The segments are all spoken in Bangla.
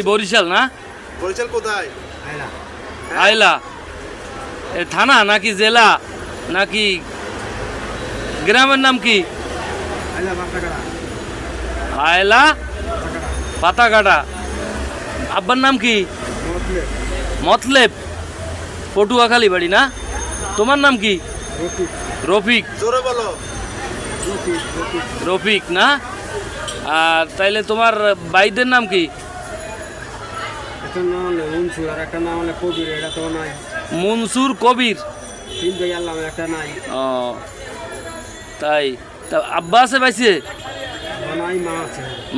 বরিশাল না? বরিশাল কোথায়? আইলা থানা নাকি জেলা নাকি গ্রামের নাম কি? আয়লা পাতাকাটা। আব্বার নাম কি? মতলেব। পটুয়াখালী বাড়ি না? তোমার নাম কি? রফিক। জোরে বলো। রফিক না? আর তাইলে তোমার ভাইদের নাম কি? মনসুর কবির। ও তাই তা আব্বা আছে বাইছে?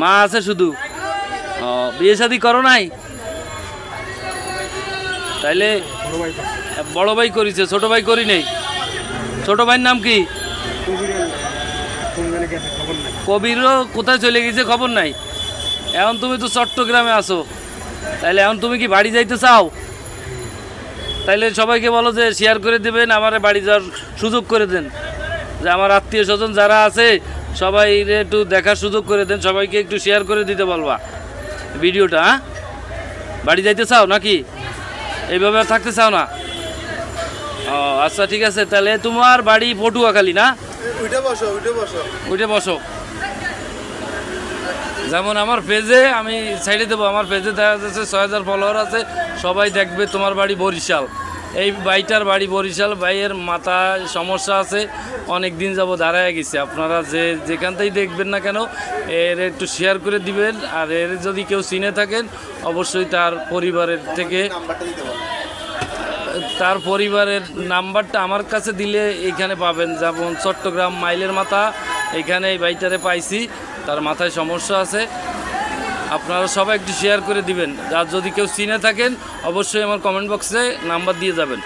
মা আছে শুধু। ও বিয়ে শাদী করো নাই? তাইলে বড় ভাই করেছে, ছোট ভাই করি নেই। ছোট ভাইয়ের নাম কি? কবিরও কোথায় চলে গেছে খবর নাই। এখন তুমি তো চট্টগ্রামে আছো, তাইলে এখন তুমি কি বাড়ি যাইতে চাও? তাইলে সবাইকে বলো যে শেয়ার করে দেবেন, আমার বাড়ি যাওয়ার সুযোগ করে দেন, যে আমার আত্মীয় স্বজন যারা আছে সবাই একটু দেখার সুযোগ করে দেন, সবাইকে একটু শেয়ার করে দিতে বলবা ভিডিওটা। হ্যাঁ, বাড়ি যাইতে চাও নাকি? এইভাবে আর থাকতে চাও না? ও আচ্ছা ঠিক আছে। তাহলে তোমার বাড়ি পটুয়াখালী না? উঠে বসো, উঠে বসো, উঠে বসো। যেমন আমার পেজে আমি সাইডে দেবো, আমার পেজে দেখা যাচ্ছে ৬,০০০ ফলোয়ার আছে, সবাই দেখবে তোমার বাড়ি বরিশাল। এই ভাইটার বাড়ি বরিশাল। ভাইয়ের মাথায় সমস্যা আছে, অনেক দিন যাব দাঁড়ায় গেছে। আপনারা যেখান থেকেই দেখবেন না কেন এর একটু শেয়ার করে দিবেন। আর এর যদি কেউ চিনে থাকেন অবশ্যই তার পরিবারের থেকে, নাম্বারটা দিতে বলো। তার পরিবারের নাম্বারটা আমার কাছে দিলে এইখানে পাবেন। যেমন চট্টগ্রাম মাইলের মাথা, এইখানে এই ভাইটারে পাইছি, তার মাথায় সমস্যা আছে। আপনারা সবাই একটু শেয়ার করে দিবেন। আর যদি কেউ চিনে থাকেন অবশ্যই আমার কমেন্ট বক্সে নাম্বার দিয়ে যাবেন।